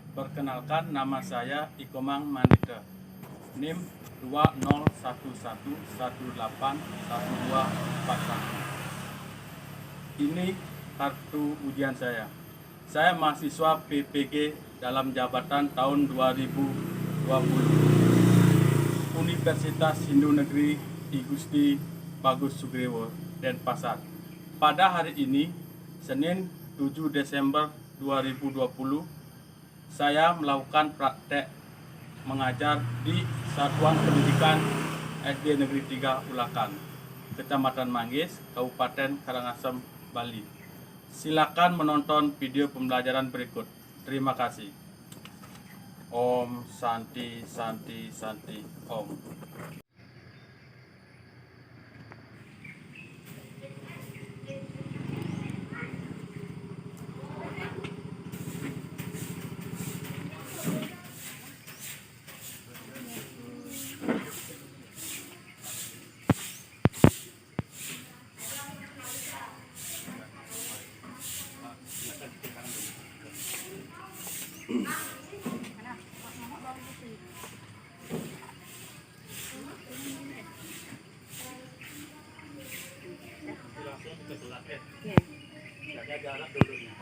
Perkenalkan, nama saya Ikomang Manida, NIM 2011181241. Ini kartu ujian saya. Saya mahasiswa PPG dalam jabatan tahun 2020, Universitas Hindu Negeri I Gusti Bagus Sugriwo, Denpasar. Pada hari ini, Senin 7 Desember 2020, saya melakukan praktek mengajar di Satuan Pendidikan SD Negeri 3 Ulakan, Kecamatan Manggis, Kabupaten Karangasem, Bali. Silakan menonton video pembelajaran berikut. Terima kasih. Om Santi Santi Santi Om. Jaga jarak dulunya.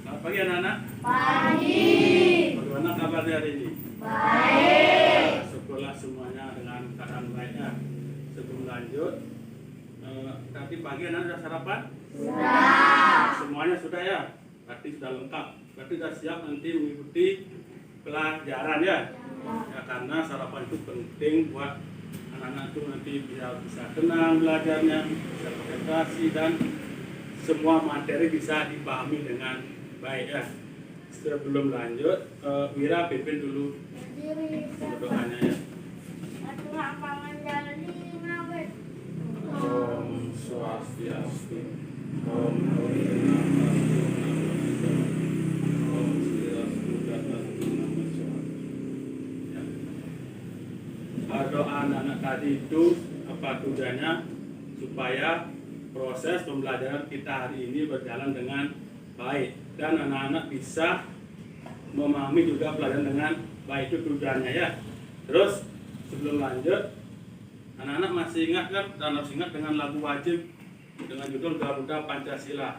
Selamat pagi anak-anak. Pagi. Bagaimana kabarnya hari ini? Baik. Syukurlah semuanya dengan keadaan baiknya. Sebelum lanjut, tadi pagi anak-anak sudah sarapan? Sudah. Semuanya sudah ya? Berarti sudah lengkap. Berarti sudah siap nanti mengikuti pelajaran ya? Ya, karena sarapan itu penting buat anak-anak itu nanti bisa tenang belajarnya, bisa konsentrasi dan semua materi bisa dipahami dengan baik ya. Sebelum lanjut, Wira pimpin dulu doanya ya. Om Swastiastu. Om doa anak-anak tadi itu apa tujuannya? Supaya proses pembelajaran kita hari ini berjalan dengan baik dan anak-anak bisa memahami juga pelajaran dengan baik, itu tujuannya ya. Terus sebelum lanjut, anak-anak masih ingat kan dan harus ingat dengan lagu wajib dengan judul Garuda Pancasila.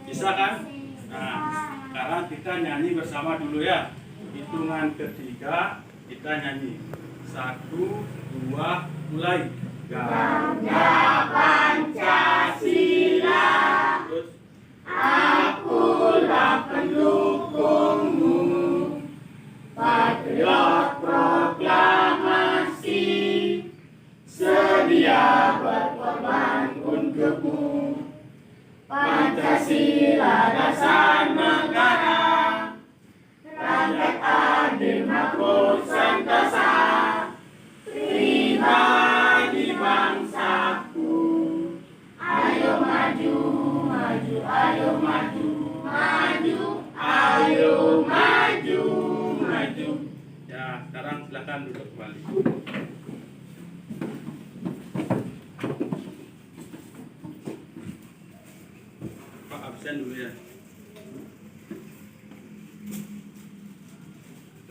Bisa kan? Nah, sekarang kita nyanyi bersama dulu ya. Hitungan ketiga kita nyanyi. 1, 2, mulai. Garuda Pancasila, Terus akulah pendukungmu, patriot proklamasi, sedia berkorban untukmu. Pancasila dasar negara, rakyat adil makmur sentosa, pribadi bangsaku. Ayo maju, maju, ayo maju, maju, ayo maju, maju. ya, sekarang silakan duduk kembali. Pak absen dulu ya.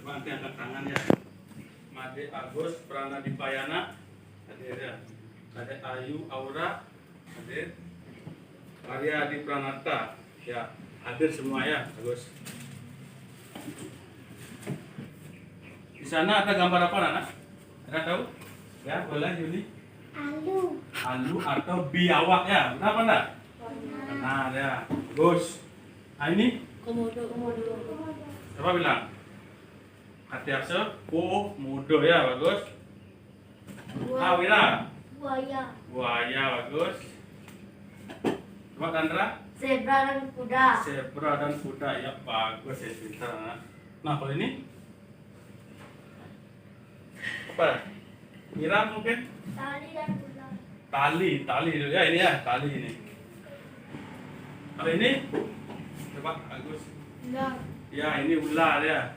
Coba nanti angkat tangan ya. Made Agus Pranadipayana hadir ya. Made Ayu Aura hadir. Arya Adi Pranata ya, hadir semua ya. Bagus. Di sana ada gambar apa anak? Ada tahu? Ya, boleh Yuli. Alu. Alu atau biawak ya, benar apa enggak? Benar ya. Bagus. Nah ini Komodo. siapa bilang? Katiase komodo ya, bagus. Wira. Buaya. Buaya, bagus. Coba Tandra. Zebra dan kuda. Zebra dan kuda, ya bagus ya, pintar. Nah kalau ini apa? Mira mungkin? Tali dan ular. Tali ya, ini ya, tali ini. Kalau ini coba Agus. Ular. Ya ini ular ya.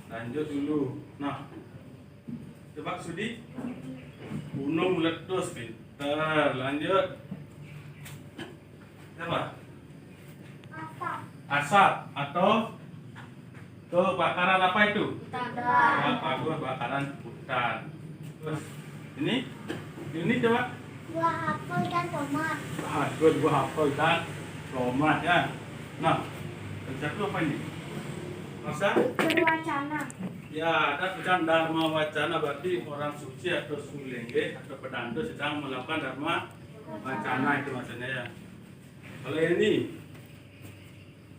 Lanjut dulu. Nah, coba Sudi. Gunung meletus, pintar. Lanjut. Apa? Asap atau kebakaran apa itu? Hutan. Ya, bagus, bakaran hutan. Terus ini coba. Buah apel dan tomat. Bagus, buah apel dan tomat ya. Nah, yang satu apa ini? Masa? Berwacana. Ya, ada tulisan Dharma Wacana, berarti orang suci atau sulengge atau pedantu sedang melakukan Dharma Wacana, itu maksudnya ya. Kalau ini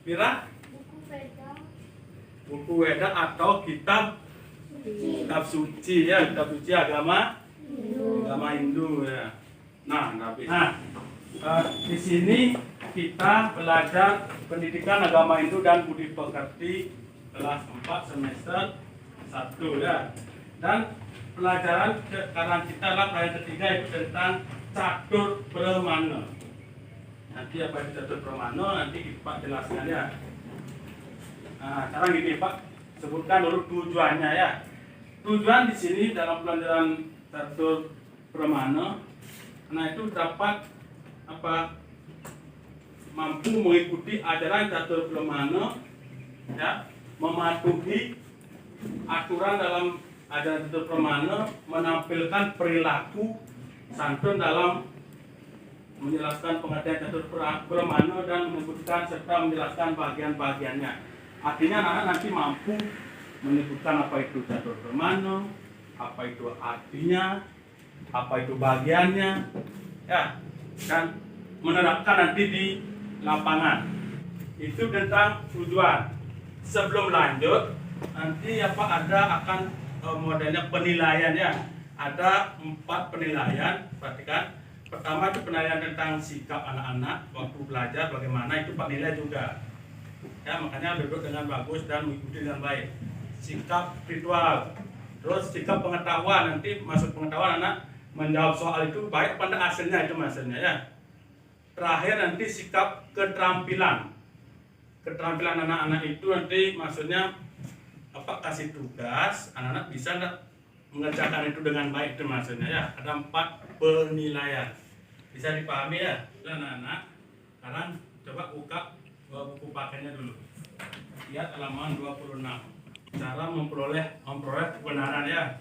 Mira, Buku Veda. buku Weda atau kitab suci ya, kitab suci agama Hindu ya. Nah, di sini kita belajar pendidikan agama Hindu dan budi pekerti kelas 4 semester 1 ya. Dan pelajaran sekarang kita adalah pelajaran ketiga, itu tentang catur brahmana. Nanti apa itu catur brahmana nanti Pak jelaskan ya. Nah, sekarang gini Pak, sebutkan dulu tujuannya ya. Tujuan di sini dalam pelajaran catur brahmana, nah itu dapat apa? Mampu mengikuti ajaran catur brahmana ya, mematuhi aturan dalam ajaran catur brahmana, menampilkan perilaku santun dalam menjelaskan pengertian catur brahmana dan menyebutkan serta menjelaskan bagian-bagiannya. Artinya anak-anak nanti mampu menyebutkan apa itu catur brahmana, apa itu artinya, apa itu bagiannya, ya, dan menerapkan nanti di lapangan. Itu tentang tujuan. Sebelum lanjut, nanti apa akan modelnya penilaian ya. Ada 4 penilaian, perhatikan. Pertama itu penilaian tentang sikap anak-anak waktu belajar, bagaimana itu Pak nilai juga. Ya, makanya duduk dengan bagus dan mengikuti dengan baik. Sikap ritual, terus sikap pengetahuan, nanti masuk pengetahuan anak menjawab soal itu baik pada aslinya, itu maksudnya ya. Terakhir nanti sikap keterampilan. Keterampilan anak-anak itu nanti maksudnya apa, kasih tugas, anak-anak bisa enggak mengerjakan itu dengan baik, itu maksudnya ya. Ada 4 penilaian. Bisa dipahami ya, anak-anak. Sekarang coba buka buku pakainya dulu. Lihat halaman 26. Cara memperoleh kebenaran ya.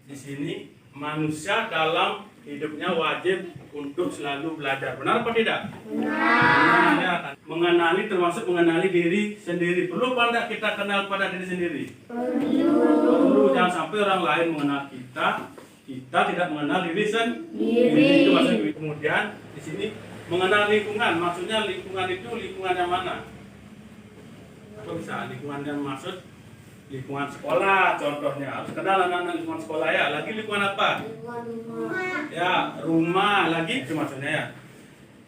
Di sini manusia dalam hidupnya wajib untuk selalu belajar. Benar apa tidak? Benar. Ya, mengenali termasuk mengenali diri sendiri. Perlu apa tidak kita kenal pada diri sendiri? Perlu. Jangan sampai orang lain mengenal kita tidak mengenal diri sendiri. Itu maksudnya. Kemudian di sini mengenal lingkungan. Maksudnya lingkungan itu lingkungan yang mana? Apa bisa lingkungan yang maksud? Lingkungan sekolah contohnya. Harus kenal anak-anak lingkungan sekolah ya. Lagi lingkungan apa? Ya, rumah lagi itu maksudnya ya.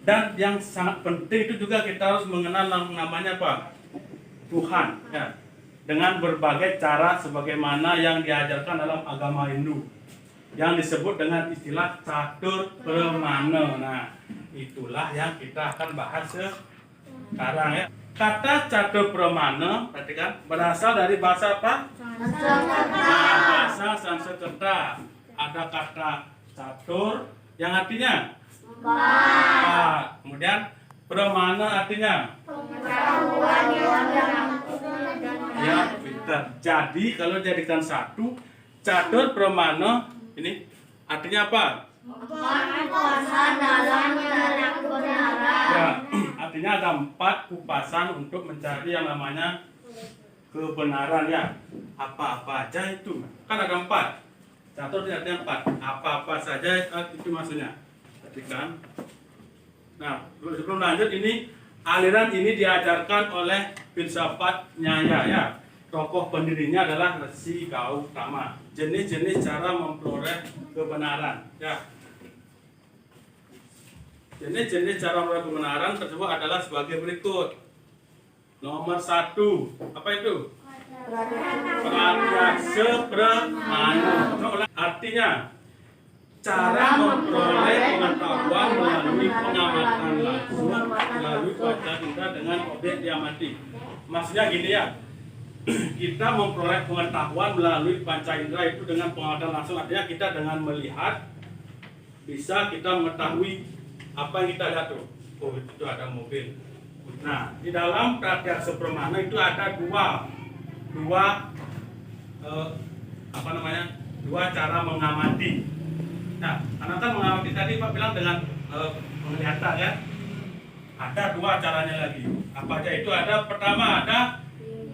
Dan yang sangat penting itu juga kita harus mengenal namanya apa? Tuhan ya. Dengan berbagai cara sebagaimana yang diajarkan dalam agama Hindu. Yang disebut dengan istilah catur brahmana. Nah, itulah yang kita akan bahas sekarang ya. Kata catur brahmana, perhatikan, berasal dari bahasa apa? Bahasa Sanskerta. Ada kata catur yang artinya empat. Kemudian brahmana artinya Pengetahuan yang ya, pintar. Jadi kalau jadikan satu, catur brahmana ini artinya apa? kuasa dalam mencari kebenaran. Ya, artinya ada 4 kupasan untuk mencari yang namanya kebenaran ya. Apa-apa aja itu. Kan ada 4. Catur artinya 4. Apa-apa saja itu maksudnya. Perhatikan. Nah, sebelum lanjut ini aliran ini diajarkan oleh filsafat Nyaya ya. Tokoh pendirinya adalah Resi Gautama. Jenis-jenis cara memperoleh kebenaran ya. Jenis-jenis cara memperoleh kebenaran tersebut adalah sebagai berikut. Nomor 1, apa itu? Pratyaksa pramana. Artinya cara memperoleh pengetahuan melalui pengamatan langsung melalui baca indera dengan objek diamati. Maksudnya gini ya, kita memperoleh pengetahuan melalui panca indera itu dengan pengamatan langsung. Artinya kita dengan melihat bisa kita mengetahui apa yang kita lihat tuh. Oh, itu ada mobil. Nah, di dalam pratyaksa pramana itu ada dua cara mengamati. Nah, karena kan mengamati tadi Pak bilang dengan penglihatan ya. Ada dua caranya lagi. Apa aja itu? Ada pertama ada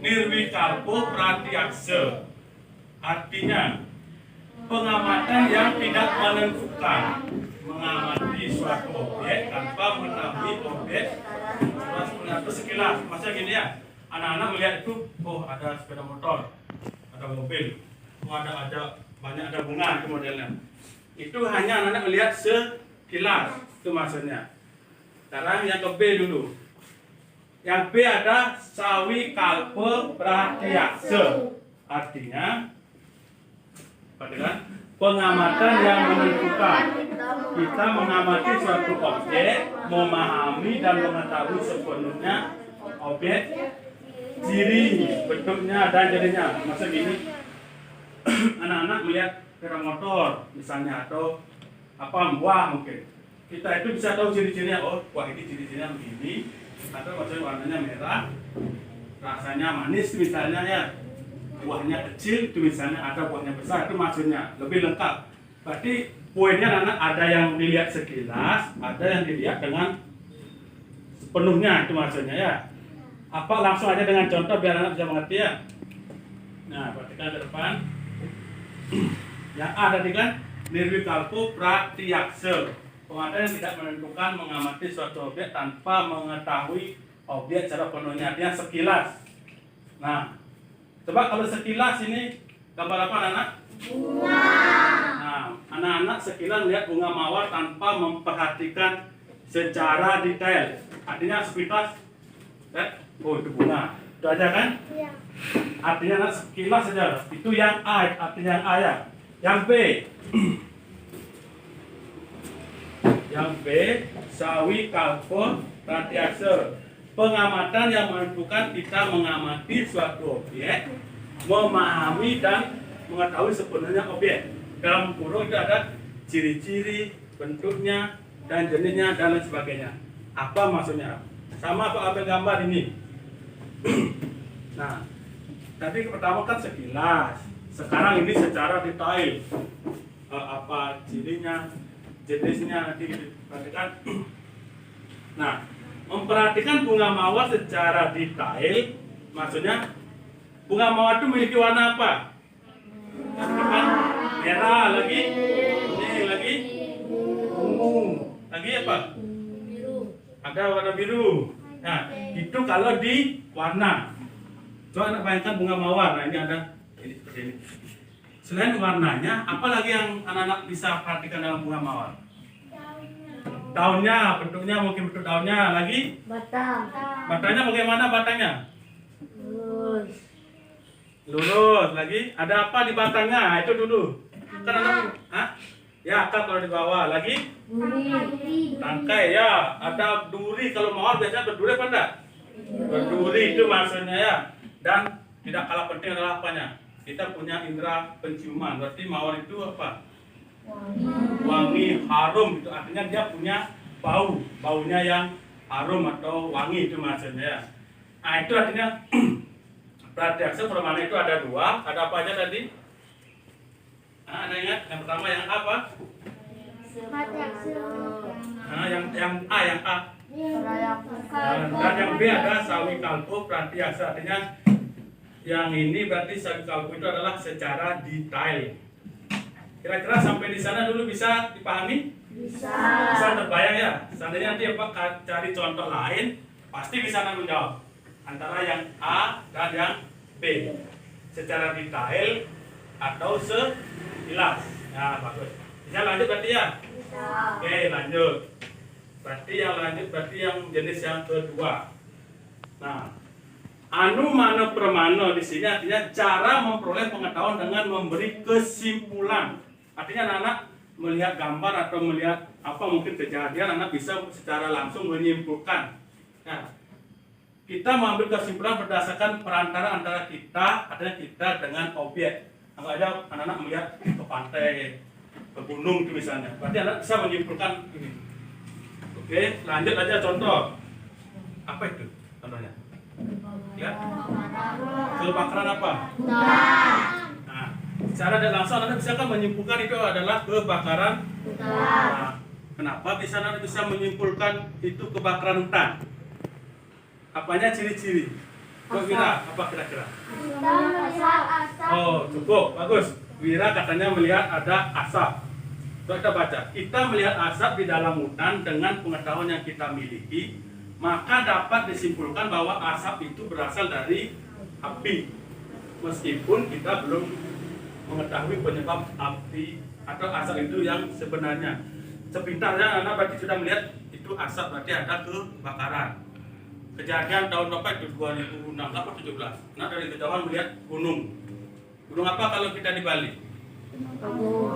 nirwikalpo pratyaksa. Artinya pengamatan yang tidak menentukan, mengamati suatu objek tanpa mengetahui objek itu sekilas. Maksudnya gini ya, anak-anak melihat itu, oh ada sepeda motor, ada mobil, oh ada banyak ada bunga itu modelnya. Itu hanya anak-anak melihat sekilas, itu maksudnya. Sekarang yang ke B dulu. Yang B ada sawikalpa pratyaksa. Artinya pengamatan yang menentukan. Kita mengamati suatu objek, memahami dan mengetahui sepenuhnya objek, ciri, bentuknya dan jadinya. Maksud gini, anak-anak melihat sepeda motor misalnya atau apa buah mungkin. Kita itu bisa tahu ciri-cirinya. Oh, buah ini ciri-cirinya begini. Atau maksudnya warnanya merah, rasanya manis misalnya ya. Buahnya kecil itu misalnya, ada buahnya besar, itu maksudnya lebih lengkap. Berarti poinnya anak ada yang dilihat sekilas, ada yang dilihat dengan sepenuhnya, itu maksudnya ya. Apa langsung aja dengan contoh biar anak bisa mengerti ya. Nah, perhatikan ke depan. Yang A tadi kan nirwikalpo pratyaksa. Pengamatan yang tidak menentukan, mengamati suatu objek tanpa mengetahui objek secara penuhnya, artinya sekilas. Nah, coba kalau sekilas ini gambar apa anak-anak? Bunga. Nah, anak-anak sekilas melihat bunga mawar tanpa memperhatikan secara detail. Artinya sekilas, oh itu bunga. Itu aja kan? Iya. Artinya anak sekilas saja. Itu yang A, artinya yang A ya. Yang B. Yang B, sawikalpa pratyaksa. Pengamatan yang menentukan, kita mengamati suatu objek, memahami dan mengetahui sepenuhnya objek. Dalam kurung itu ada ciri-ciri, bentuknya, dan jenisnya, dan lain sebagainya. Apa maksudnya? Sama apa gambar ini. Nah, tadi pertama kan sekilas. Sekarang ini secara detail. Apa cirinya, jenisnya, nanti perhatikan. Nah, memperhatikan bunga mawar secara detail, maksudnya bunga mawar itu memiliki warna apa? Merah, lagi ini lagi ungu, lagi apa? Biru. Ada warna biru. Nah, itu kalau di warna. Coba anak bayangkan bunga mawar. Nah, ini ada ini seperti ini. Selain warnanya, apa lagi yang anak-anak bisa perhatikan dalam bunga mawar? Daunnya, bentuknya, mungkin bentuk daunnya. Lagi? Batang. Batangnya bagaimana batangnya? Lurus. Lurus. Lagi? Ada apa di batangnya? Itu dulu. Kan ada, ya akar kalau di bawah. Lagi? Duri. Tangkai ya. Ada duri. Kalau mawar biasanya berduri apa enggak? Berduri itu maksudnya ya. Dan tidak kalah penting adalah apanya? Kita punya indera penciuman. Berarti mawar itu apa? Wangi, harum, itu artinya dia punya baunya yang harum atau wangi, itu maksudnya ya. Nah, itu artinya pratyaksa pramana itu ada dua. Ada apa aja tadi? Nah, ada ingat? Yang pertama yang apa? Nah, yang A. Dan yang B ada sawikalpa pratyaksa. Artinya yang ini berarti sawikalpa itu adalah secara detail. Kira-kira sampai di sana dulu bisa dipahami? Bisa. Bisa terbayang ya? Seandainya nanti Pak cari contoh lain, pasti bisa menjawab. Antara yang A dan yang B. Secara detail atau sekilas. Ya, bagus. Bisa lanjut berarti ya? Bisa. Oke, lanjut. Berarti yang lanjut, berarti yang jenis yang kedua. Nah, anumana pramana di sini artinya cara memperoleh pengetahuan dengan memberi kesimpulan. Artinya anak-anak melihat gambar atau melihat apa mungkin kejadian, anak bisa secara langsung menyimpulkan. Nah, kita mengambil kesimpulan berdasarkan perantara antara kita, artinya kita dengan objek. Anggap aja anak-anak melihat ke pantai, ke gunung itu misalnya. Berarti anak bisa menyimpulkan ini. Oke, lanjut aja contoh. Apa itu contohnya? Ya. Kebakaran apa? Nah, secara tidak langsung anak bisa kan menyimpulkan itu adalah kebakaran. Nah, kenapa bisa anak bisa menyimpulkan itu kebakaran hutan? Apanya ciri-ciri? Kok Wira, apa kira-kira? Kita melihat asap. Oh, cukup, bagus. Wira katanya melihat ada asap. Coba kita baca. Kita melihat asap di dalam hutan dengan pengetahuan yang kita miliki, maka dapat disimpulkan bahwa asap itu berasal dari api. Meskipun kita belum mengetahui penyebab api atau asap itu yang sebenarnya. Sepintarnya anak berarti sudah melihat itu asap, berarti ada kebakaran. Kejadian tahun berapa itu? 2016 atau 17. Nah, dari kejauhan melihat gunung. Gunung apa kalau kita di Bali?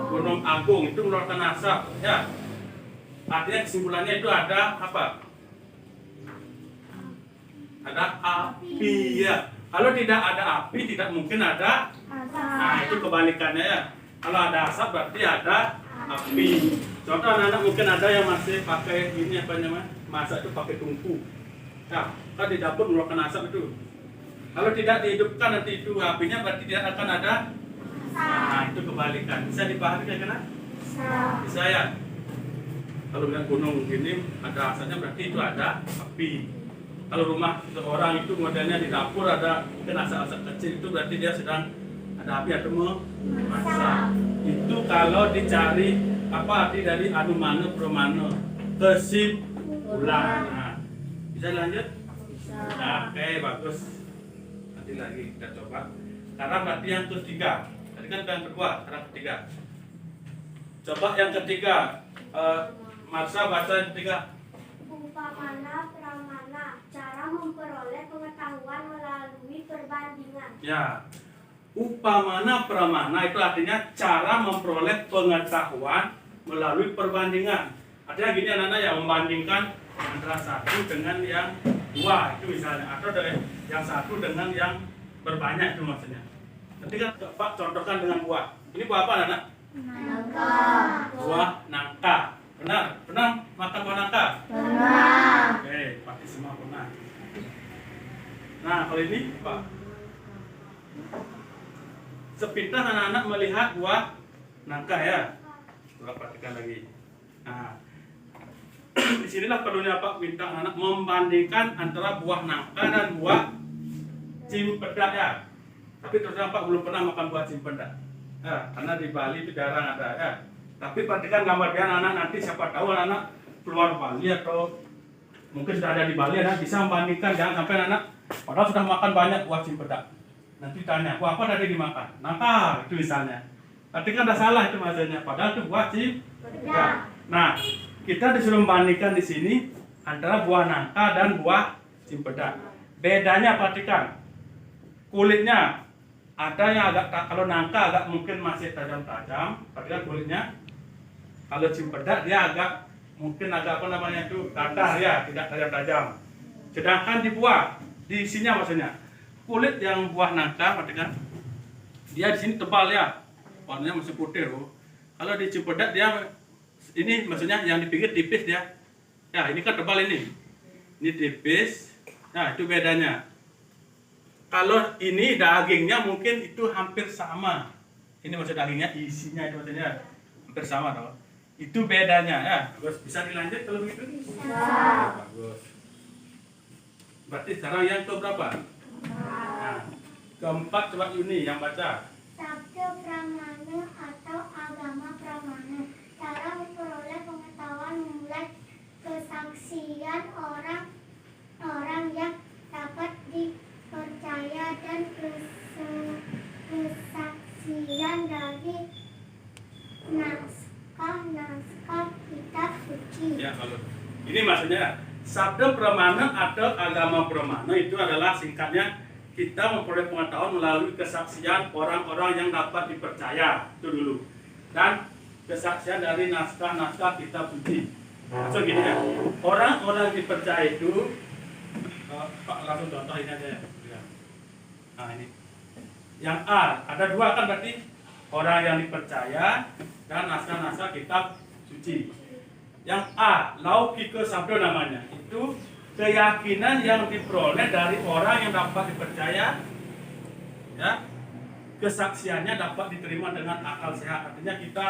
Gunung Agung itu mengeluarkan asap, ya. Artinya kesimpulannya itu ada apa? Ada api, ya. Kalau tidak ada api, tidak mungkin ada. Nah, itu kebalikannya ya. Kalau ada asap berarti ada api. Contoh anak-anak mungkin ada yang masih pakai ini apa namanya? Masak itu pakai tungku. Ya, kan di dapur mengeluarkan asap itu. Kalau tidak dihidupkan nanti itu apinya berarti tidak akan ada. Nah, itu kebalikan. Bisa dipahami kira-kira? Bisa ya. Kalau lihat gunung gini ada asapnya berarti itu ada api. Kalau rumah seorang itu modelnya di dapur ada mungkin asap-asap kecil itu berarti dia sedang ada api atau memasak. Itu kalau dicari apa arti dari anumana pramana, kesimpulan. Nah, bisa lanjut? Bisa. Oke, bagus. Nanti lagi kita coba. Sekarang berarti yang ketiga. Tadi kan yang kedua, sekarang ketiga. Coba yang ketiga. Marsha baca yang ketiga. Upamana pramana, cara memperoleh pengetahuan melalui perbandingan. Ya. Upamana pramana itu artinya cara memperoleh pengetahuan melalui perbandingan. Artinya gini anak-anak yang membandingkan antara satu dengan yang dua itu misalnya, atau dari yang satu dengan yang berbanyak itu maksudnya. Nanti kan Pak contohkan dengan buah. Ini buah apa anak? Nangka. Buah nangka. Benar? Pernah makan buah nangka? Pernah. Oke, pasti semua pernah. Nah, kalau ini Pak, sepintas anak-anak melihat buah nangka ya. Coba perhatikan lagi. Nah, disinilah perlunya Pak Bintang anak membandingkan antara buah nangka dan buah cimpedak ya. Tapi terus terang Pak belum pernah makan buah cimpedak. Ya, karena di Bali itu jarang ada ya. Tapi perhatikan gambar dia anak nanti siapa tahu anak keluar Bali atau mungkin sudah ada di Bali anak bisa membandingkan, jangan sampai anak padahal sudah makan banyak buah cimpedak. Nanti tanya, buah apa tadi dimakan? Nangka itu misalnya. Berarti kan ada salah itu maksudnya. Padahal itu buah cimpedak. Nah, kita disuruh membandingkan di sini antara buah nangka dan buah cimpedak. Bedanya perhatikan. Kulitnya ada yang agak kalau nangka agak mungkin masih tajam-tajam, perhatikan kulitnya. Kalau cimpedak dia agak mungkin agak apa namanya itu datar ya, tidak tajam-tajam. Sedangkan di buah di sininya maksudnya kulit yang buah nangka perhatikan dia di sini tebal ya, warnanya masih putih loh. Kalau di cimpedak dia ini maksudnya yang di pinggir tipis dia. Ya, ini kan tebal ini. Ini tipis. Nah, itu bedanya. Kalau ini dagingnya mungkin itu hampir sama. Ini maksud dagingnya, isinya itu maksudnya hampir sama toh. Itu bedanya ya. Terus bisa dilanjut kalau begitu? Bisa. Bagus. Berarti sekarang yang ke berapa? Nah, keempat coba Yuni yang baca. Sabda pramana atau agama pramana, cara memperoleh pengetahuan mulai kesaksian orang yang dapat dipercaya dan kesaksian dari naskah kitab suci. Ya, kalau Ini maksudnya sabda pramana atau agama pramana itu adalah singkatnya kita memperoleh pengetahuan melalui kesaksian orang-orang yang dapat dipercaya itu dulu, dan kesaksian dari naskah-naskah kitab suci. Maksud gini ya, orang-orang dipercaya itu Pak langsung contoh ini aja ya. Nah ini yang A ada dua kan, berarti orang yang dipercaya dan naskah-naskah kitab suci. Yang A laukika sabda namanya, itu keyakinan yang diperoleh dari orang yang dapat dipercaya, ya, kesaksiannya dapat diterima dengan akal sehat. Artinya kita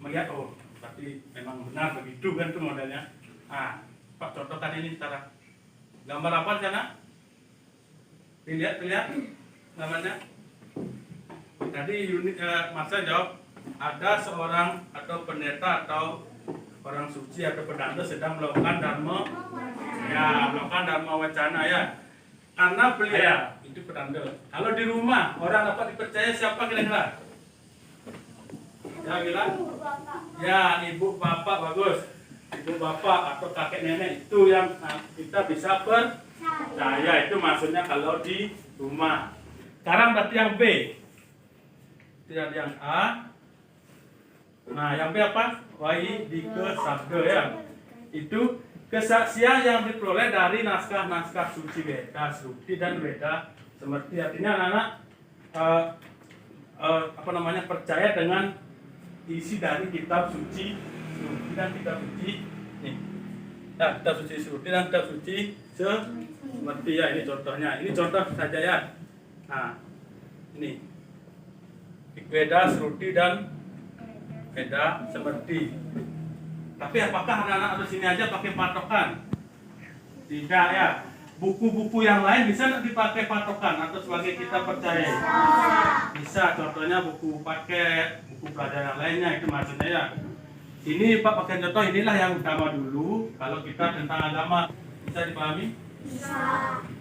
melihat, oh berarti memang benar begitu kan itu modelnya. Ah, Pak contohkan ini cara gambar apa di sana? Lihat gambarnya. Tadi Masa jawab ada seorang atau pendeta atau orang suci atau pedanda sedang melakukan dharma, ya melakukan dharma wacana ya. Karena beliau itu pedanda. Kalau di rumah orang dapat dipercaya siapa kira-kira? Ya bilang, ya ibu bapak, bagus. Ibu bapak atau kakek nenek itu yang kita bisa percaya, itu maksudnya kalau di rumah. Sekarang berarti yang B. Itu yang A. Nah, yang B apa? Waidika sabda ya. Itu kesaksian yang diperoleh dari naskah-naskah suci Weda, Sruti dan Weda Semerti. Artinya anak-anak percaya dengan isi dari kitab suci Sruti dan kitab suci nih. Ya, kitab suci Sruti dan kitab suci Semerti ya, ini contohnya. Ini contoh saja ya. Nah, ini Weda, Sruti dan Weda Semerti. Tapi apakah anak-anak harus sini aja pakai patokan? Tidak ya. Buku-buku yang lain bisa nggak dipakai patokan atau sebagai kita percaya? Bisa. Contohnya buku paket, buku pelajaran lainnya, itu maksudnya ya. Ini Pak pakai contoh, inilah yang utama dulu. Kalau kita tentang agama bisa dipahami? Bisa.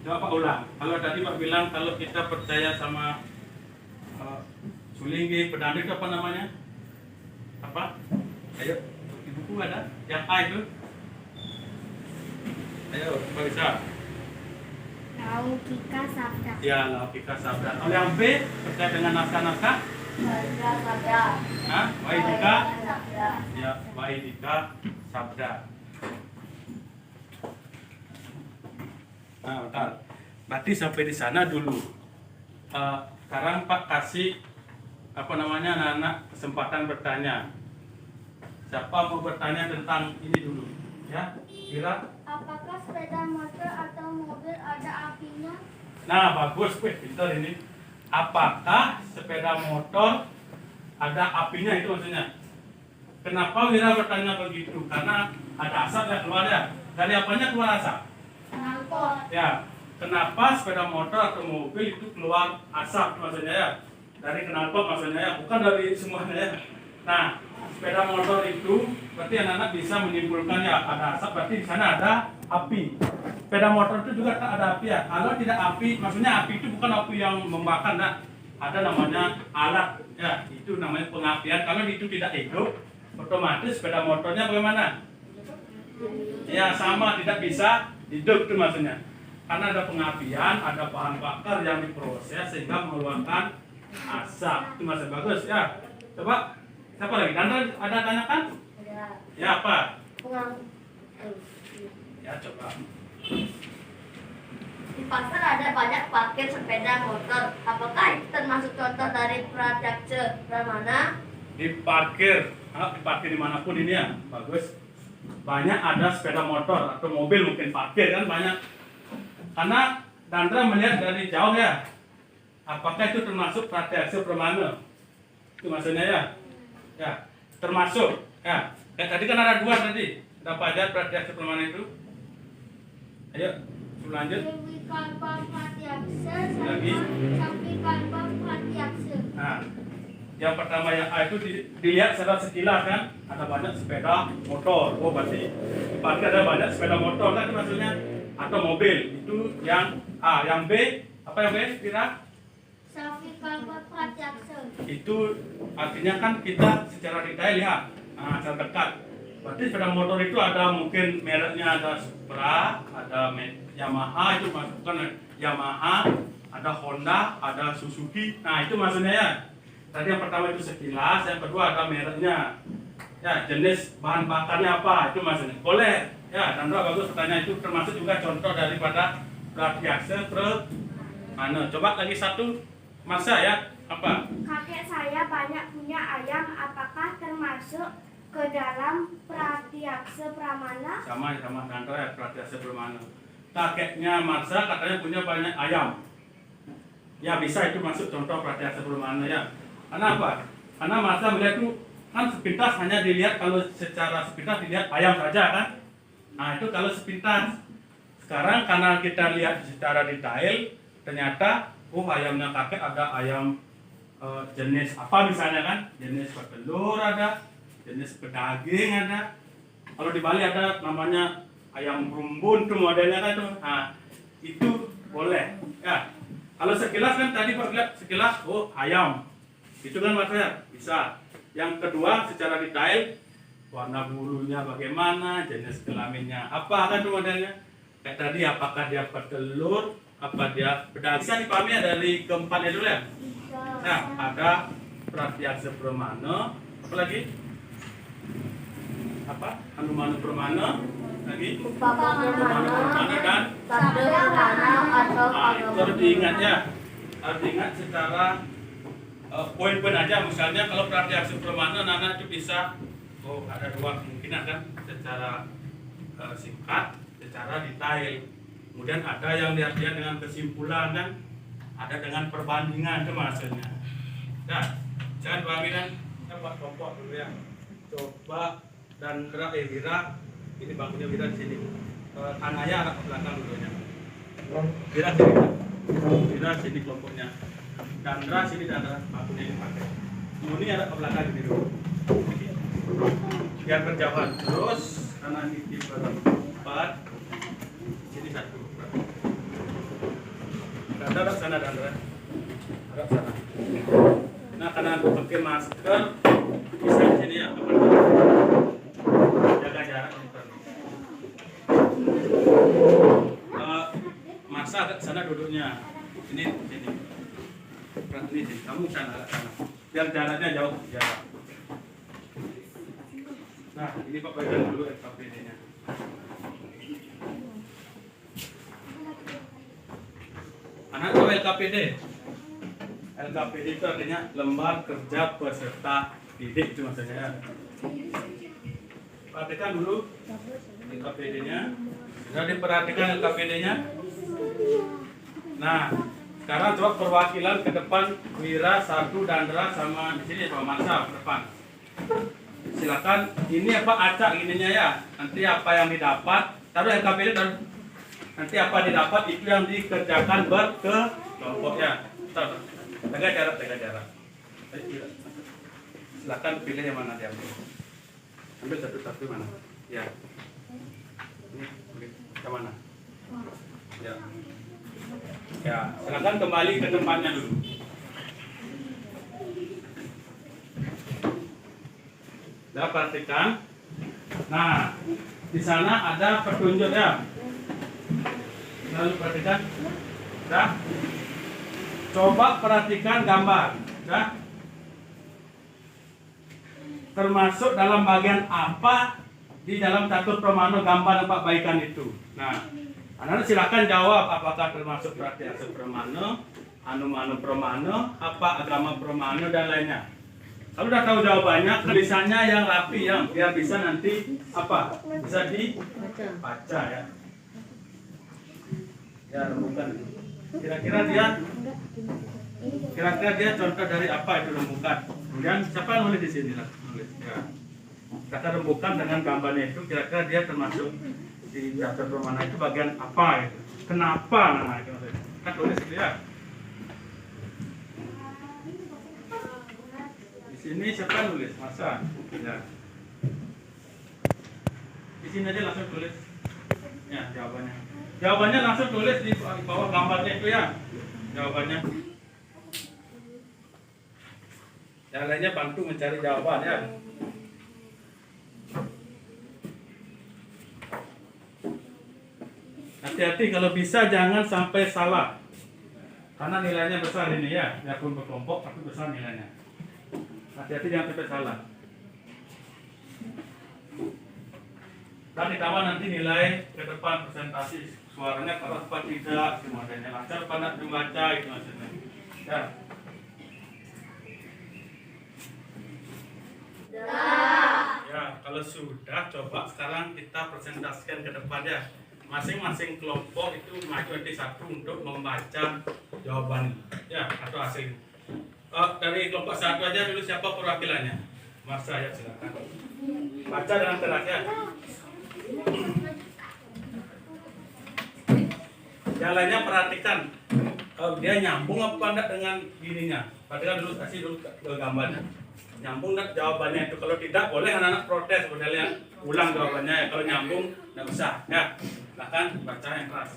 Coba Pak ulang. Kalau tadi Pak bilang kalau kita percaya sama Sulinggi, pedanda itu apa namanya? Apa? Ayo, di buku ada yang A itu. Ayo, Pak bisa. Laukika sabda. Ya, laukika sabda. Kalau yang B percaya dengan naskah-naskah? Sabda. Hah? Waidika? Sabda. Ya, Waidika sabda. Nah, bentar. Berarti sampai di sana dulu. Sekarang Pak kasih anak-anak kesempatan bertanya. Siapa mau bertanya tentang ini dulu? Ya, kira? Apakah sepeda motor atau mobil ada apinya? Nah, bagus, pintar ini. Apakah sepeda motor ada apinya, itu maksudnya? Kenapa Wira bertanya begitu? Karena ada asap ya keluar ya. Dari apanya keluar asap? Knalpot. Ya. Kenapa sepeda motor atau mobil itu keluar asap, maksudnya ya? Dari knalpot maksudnya ya, bukan dari semuanya ya. Nah, sepeda motor itu berarti anak-anak bisa menyimpulkan ya ada asap, berarti di sana ada api. Sepeda motor itu juga tak ada api ya. Kalau tidak api, maksudnya api itu bukan api yang membakar, nah. Ada namanya alat ya, itu namanya pengapian. Kalau itu tidak hidup, otomatis sepeda motornya bagaimana? Ya sama, tidak bisa hidup itu maksudnya. Karena ada pengapian, ada bahan bakar yang diproses sehingga mengeluarkan asap. Itu masih bagus ya. Coba siapa lagi? Ada tanyakan? Ada. Ya apa? Ya coba. Di pasar ada banyak parkir sepeda motor. Apakah itu termasuk contoh dari pratyaksa pramana? Di parkir dimanapun ini ya, bagus. Banyak ada sepeda motor atau mobil mungkin parkir kan banyak. Karena Dandra melihat dari jauh ya. Apakah itu termasuk pratyaksa pramana? Itu maksudnya ya. Ya, termasuk ya. Kayak tadi kan ada dua tadi. Berapa aja pratyaksa pramana itu? Ayo, lanjut. Dewi kalpa pratyaksa Lagi. sama sapi kalpa pratyaksa. Nah, yang pertama yang A itu dilihat secara sekilas kan, ada banyak sepeda motor. Oh, berarti di parkir ada banyak sepeda motor kan itu maksudnya, atau mobil. Itu yang A. Yang B, apa yang B? Kira? Sapi kalpa pratyaksa. Itu artinya kan kita secara detail lihat, secara dekat. Berarti sepeda motor itu ada mungkin mereknya, ada Supra, ada Yamaha, itu masukkan Yamaha, ada Honda, ada Suzuki. Nah itu maksudnya ya. Tadi yang pertama itu sekilas, yang kedua ada mereknya. Ya, jenis bahan bakarnya apa, itu maksudnya. Boleh. Ya, Chandra bagus pertanyaan itu, termasuk juga contoh daripada Pratiaksa mana. Coba lagi satu, masa ya, apa? Kakek saya banyak punya ayam. Apakah termasuk ke dalam Pratiaksa Pramana? Sama Chandra ya, Pratiaksa Pramana. Kakeknya Marsa katanya punya banyak ayam. Ya bisa itu masuk contoh Pratiaksa Pramana ya. Karena apa? Karena Marsa melihat itu kan sepintas hanya dilihat, kalau secara sepintas dilihat ayam saja kan. Nah itu kalau sepintas. Sekarang karena kita lihat secara detail, ternyata ayamnya kakek ada ayam jenis apa misalnya kan, jenis petelur ada, jenis pedaging ada. Kalau di Bali ada namanya ayam rumbun tuh modelnya kan tuh. Nah itu boleh ya. Kalau sekilas kan tadi Pak lihat sekilas ayam itu kan maksudnya bisa. Yang kedua secara detail, warna bulunya bagaimana, jenis kelaminnya apa kan tuh modelnya. Kayak tadi apakah dia petelur, apa dia pedaging. Bisa dipahami ya dari keempatnya dulu ya. Nah ada Pratiaksa Pramana, apa lagi? Apa? Hanumanu Pramana lagi? Papa Pramana dan Sabda Pramana atau itu harus diingat ya. Harus diingat secara poin-poin aja. Misalnya kalau Pratiaksa Pramana Nana itu bisa ada dua kemungkinan kan, secara singkat, secara detail. Kemudian ada yang lihat dengan kesimpulan kan, ada dengan perbandingan itu maksudnya. Nah, jangan pahami kan, kita buat kelompok dulu ya. Coba Dandra Wira, ini bangkunya Wira di sini. Anaya arah ke belakang dulunya. Wira sini, Wira sini kelompoknya. Dandra sini, Dandra bangkunya dipakai. Muni arah ke belakang gini dulu. Biar berjauhan. Terus kanan ini berempat, sini satu. Dandra sana, Dandra. Arah sana. Nah, karena pakai masker, bisa di sini ya, jaga jarak. Masa agak sana duduknya. Ini sini. Ini sini. Kamu sana, sana. Biar jaraknya jauh, jarak. Nah, ini Pak pegang dulu LKPD-nya. Anak tahu LKPD? LKPD itu artinya lembar kerja peserta didik, itu maksudnya. Perhatikan dulu LKPD-nya. Sudah diperhatikan LKPD-nya? Nah, sekarang coba perwakilan ke depan, Wira, Satu, Dandra, sama di sini Pak Marsa ke depan. Silakan, ini apa acak ininya ya. Nanti apa yang didapat, taruh LKPD, nanti apa didapat itu yang dikerjakan berkelompok ya. Jaga jarak, jaga jarak. Silakan pilih yang mana diambil. Ambil satu-satu mana? Ya. Ini yang mana? Ya. Ya, silakan kembali ke tempatnya dulu. Nah, perhatikan. Nah, di sana ada petunjuk ya. Lalu perhatikan. Dah. Coba perhatikan gambar. Dah. Termasuk dalam bagian apa di dalam catur Pramana gambar Pak baikan itu. Nah, anak-anak silakan jawab apakah termasuk Pratiaksa Pramana, Hanumanu Pramana, apa agama Pramana dan lainnya. Kalau udah tahu jawabannya, tulisannya yang rapi ya, biar bisa nanti apa? Bisa dibaca ya. Ya, rembukan. Kira-kira dia contoh dari apa itu rembukan. Kemudian siapa yang nulis di sini lah? Nulis ya. Kata rembukan dengan gambarnya itu kira-kira dia termasuk di catur Pramana itu bagian apa itu? Kenapa? Nah, itu kan tulis itu ya. Ini siapa yang nulis? Masa? Ya. Di sini aja langsung tulis. Ya, jawabannya. Jawabannya langsung tulis di bawah gambarnya itu ya. Jawabannya. Yang lainnya bantu mencari jawaban ya. hati-hati kalau bisa jangan sampai salah. Karena nilainya besar ini ya, biarpun berkelompok tapi besar nilainya. Hati-hati jangan sampai salah. Dan ditambah nanti nilai ke depan presentasi suaranya kalau apa tidak, semuanya lancar pada membaca itu maksudnya. Ya. Ya, kalau sudah coba sekarang kita presentasikan ke depan ya. Masing-masing kelompok itu maju nanti satu untuk membaca jawaban ya atau hasil. Dari kelompok satu aja dulu siapa perwakilannya? Marsa ya silakan. Baca dengan keras ya. Jalannya perhatikan. Dia nyambung apa enggak dengan gininya? Perhatikan dulu, kasih dulu ke gambarnya. Nyambung enggak jawabannya itu? Kalau tidak boleh anak-anak protes, boleh ulang jawabannya ya. Kalau nyambung enggak usah ya. Silakan baca yang keras.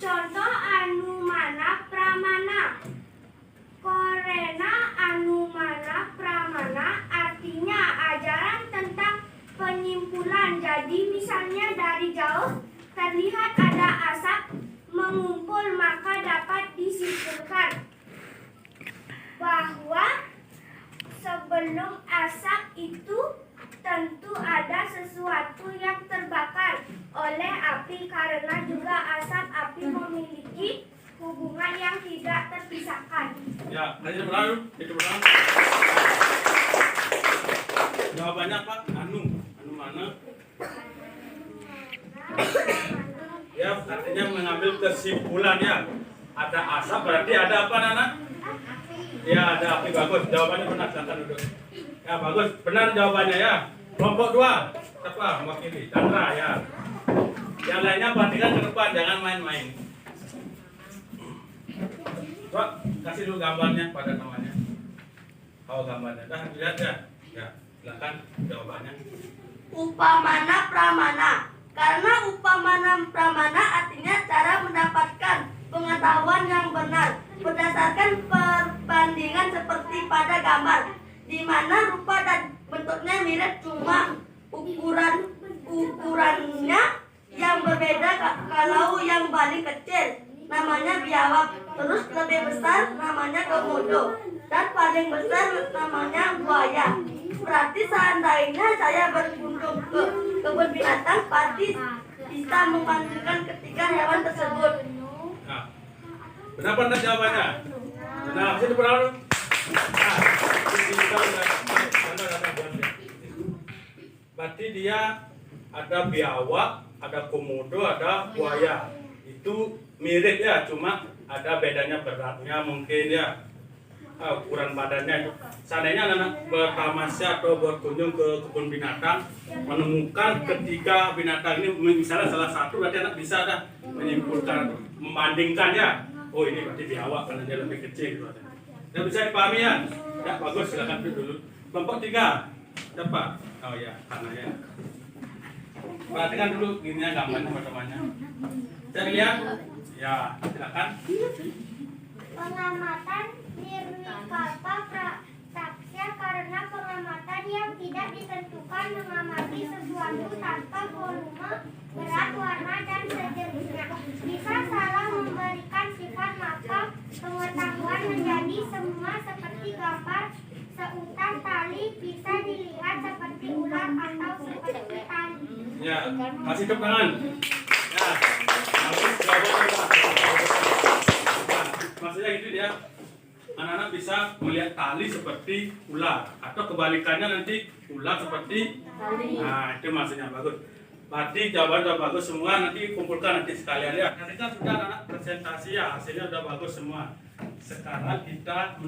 Contoh Anumana Pramana. Korena Anumana Pramana artinya ajaran tentang penyimpulan. Jadi misalnya dari jauh terlihat ada asap mengumpul, maka dapat disimpulkan bahwa sebelum asap itu tentu ada sesuatu yang terbakar oleh api, karena juga asap api memiliki hubungan yang tidak terpisahkan. Ya, itu berlalu. Jawabannya apa? Anu mana? Ya, artinya mengambil kesimpulan ya. Ada asap berarti ada apa, Nana? Ya, ada api. Bagus. Jawabannya benar. Silakan duduk. Ya, bagus. Benar jawabannya ya. Kelompok 2. Siapa? Mewakili. Chandra ya. Yang lainnya perhatikan ke depan, jangan main-main. Coba kasih dulu gambarnya pada temannya. Tahu gambarnya. Dah lihat ya. Ya, silakan jawabannya. Upamana pramana. Karena upamana pramana artinya cara mendapatkan pengetahuan yang benar berdasarkan perbandingan seperti pada gambar, di mana rupa dan bentuknya mirip, cuma ukurannya yang berbeda. Kalau yang paling kecil namanya biawak, terus lebih besar namanya komodo, dan paling besar namanya buaya. Berarti seandainya saya berkunjung ke kebun binatang, pasti bisa membandingkan ketiga hewan tersebut. Nah, benar benar jawabannya. Benar, sini berlalu. Nah, berarti dia ada biawak, ada komodo, ada buaya. Itu mirip ya, cuma ada bedanya beratnya mungkin ya. Ukuran badannya itu. Seandainya anak bertamasya atau berkunjung ke kebun binatang, menemukan ketiga binatang ini, misalnya salah satu, berarti anak bisa dah menyimpulkan, membandingkan ya. Oh, ini berarti biawak karena dia lebih kecil gitu. Ya, bisa dipahami ya? Ya, bagus, silakan dulu. Kelompok 3. Siapa? Oh ya, karena ya. Perhatikan dulu gininya gambarnya teman-temannya. Saya lihat. Ya, silakan. Pengamatan nirwikalpa praksya, karena pengamatan yang tidak ditentukan mengamati sesuatu tanpa volume, berat, warna, dan sejenisnya bisa salah memberikan sifat, maka pengetahuan menjadi semua seperti gambar. Seutas tali bisa dilihat seperti ular atau seperti tali. Ya, kasih tepuk tangan. Ya, bagus, maksudnya gitu dia, anak-anak bisa melihat tali seperti ular, atau kebalikannya nanti ular seperti tali. Nah, itu maksudnya bagus. Berarti jawaban sudah bagus semua, nanti kumpulkan nanti sekalian ya. Nanti kan sudah anak presentasi ya, hasilnya sudah bagus semua. Sekarang kita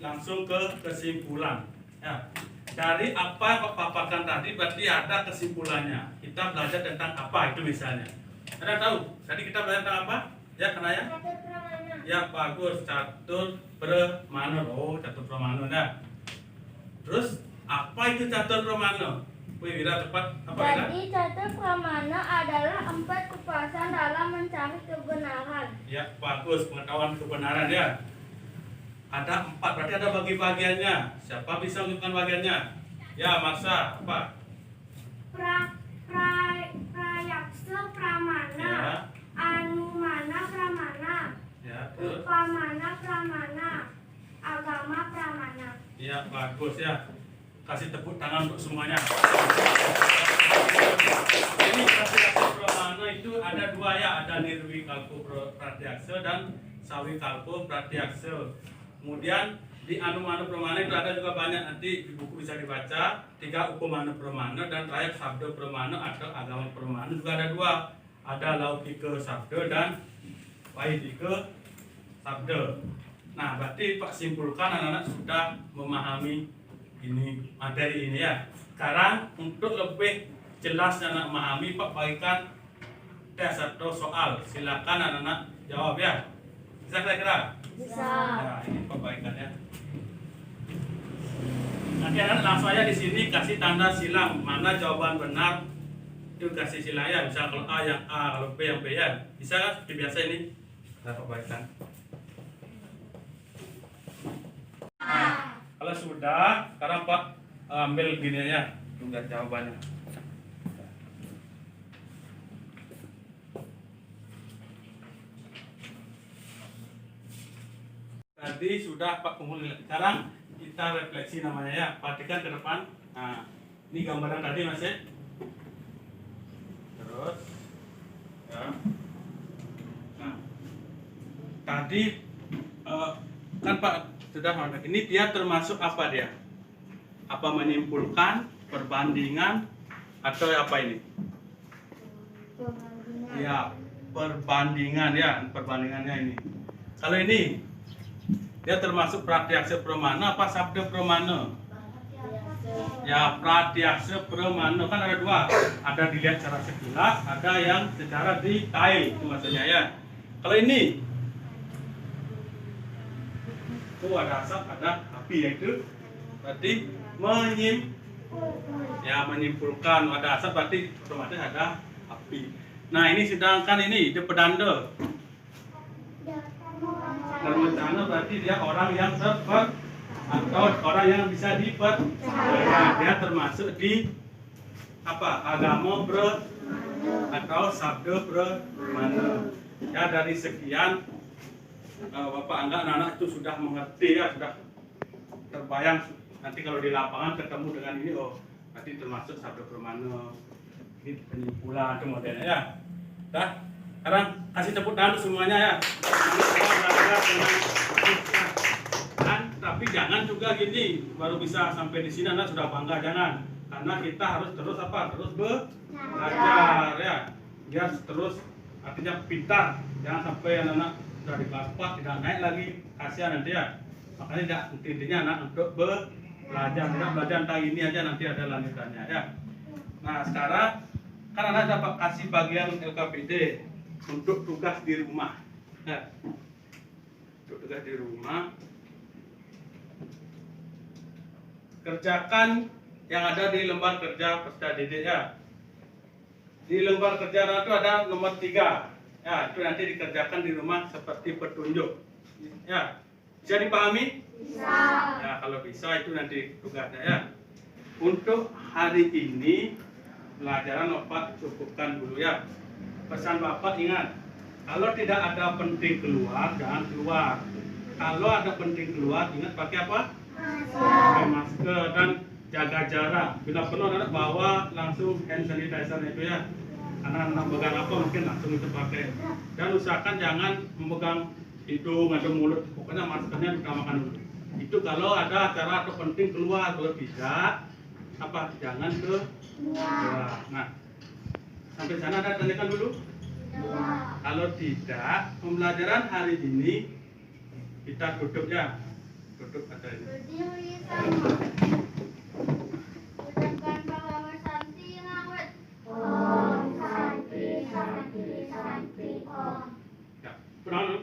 langsung ke kesimpulan. Ya. Dari apa yang paparkan tadi berarti ada kesimpulannya. Kita belajar tentang apa itu misalnya. Ada tahu? Tadi kita belajar tentang apa? Ya, Kanaya? Ya, bagus. Catur Pramana. Oh, catur Pramana ya. Terus apa itu catur Pramana? Wih, Wira cepat. Apa Wira? Jadi catur Pramana adalah 4 kekuasaan dalam mencari kebenaran. Ya, bagus, pengetahuan kebenaran ya. Ada 4, berarti ada bagi-bagiannya. Siapa bisa menunjukkan bagiannya? Ya, Marsa, apa? Prayaksa Pramana Ya. Pamana pramana, agama pramana. Ya, bagus ya. Kasih tepuk tangan untuk semuanya. Ini kalkulasi pramana itu ada dua ya, ada nirwi kalpo pratyaksa dan sawi kalpo pratyaksa. Kemudian di anumana pramana itu ada juga banyak, nanti di buku bisa dibaca. 3 upamana pramana dan terakhir sabda pramana atau agama pramana juga ada 2. Ada laukika sabda dan vaidika sabda. Nah, berarti Pak simpulkan anak-anak sudah memahami ini materi ini ya. Sekarang untuk lebih jelas anak memahami, Pak bagikan tes atau soal. Silakan anak-anak jawab ya. Bisa kira-kira? Bisa. Nah, ini Pak bagikan ya. Nanti anak langsung aja di sini kasih tanda silang, mana jawaban benar itu kasih silang ya. Bisa kalau A yang A, kalau B yang B ya. Bisa kan? Seperti biasa ini. Kita Pak bagikan. Kalau sudah, sekarang Pak ambil gini ya, tunggu jawabannya. Tadi sudah Pak kumpul. Sekarang kita refleksi namanya ya. Perhatikan ke depan. Nah, ini gambaran tadi Mas ya. Terus, ya. Nah, tadi kan Pak sudah mengatakan ini dia termasuk apa dia? Apa menyimpulkan, perbandingan, atau apa ini? Ya, perbandingan ya, perbandingannya ini. Kalau ini dia termasuk pratyaksa pramana apa sabda pramana? Ya, pratyaksa pramana kan ada 2. Ada dilihat secara sekilas, ada yang secara detail itu maksudnya ya. Kalau ini itu ada asap, ada api, yaitu berarti menyimpulkan. Ada asap berarti otomatis ada api. Nah, ini sedangkan ini dia pedanda. Darmacana berarti dia orang yang atau orang yang bisa dipercaya. Dia termasuk di apa? Agama atau sabda pramana. Ya, dari sekian Bapak Angga, anak-anak itu sudah mengerti ya, sudah terbayang. Nanti kalau di lapangan ketemu dengan ini, oh nanti termasuk sabda pramana. Ini penyimpulan itu modelnya ya. Dah, sekarang kasih tepuk tangan semuanya ya. Dan tapi jangan juga gini, baru bisa sampai di sini anak sudah bangga, jangan. Karena kita harus terus apa? Terus belajar ya. Biar terus artinya pintar. Jangan sampai anak-anak sudah di kelas 4 tidak naik lagi, kasihan nanti ya. Makanya tidak, intinya anak untuk belajar, tidak belajar tentang ini aja, nanti ada lanjutannya ya. Nah, sekarang kan anak dapat kasih bagian LKPD untuk tugas di rumah ya. Untuk tugas di rumah kerjakan yang ada di lembar kerja peserta didik ya. Di lembar kerja itu ada nomor 3 ya, itu nanti dikerjakan di rumah seperti petunjuk ya. Bisa dipahami? Bisa ya, kalau bisa itu nanti tugasnya ya. Untuk hari ini pelajaran Bapak cukupkan dulu ya. Pesan Bapak ingat, kalau tidak ada penting keluar, jangan keluar. Kalau ada penting keluar, ingat pakai apa? Pakai masker dan jaga jarak. Bila perlu anak bawa langsung hand sanitizer itu ya. Karena anak memegang apa mungkin langsung itu pakai. Dan usahakan jangan memegang hidung atau mulut. Pokoknya maskernya utamakan dulu. Itu kalau ada acara atau penting keluar. Kalau tidak, apa? Jangan keluar. Nah, sampai sana ada tanyakan dulu. Kalau tidak, pembelajaran hari ini kita tutup ya. Tutup acara ini. Berdiri sama. Ucapkan pahlawan Santi ngawet. Om Santi Santi Santi Om. Ya, pernah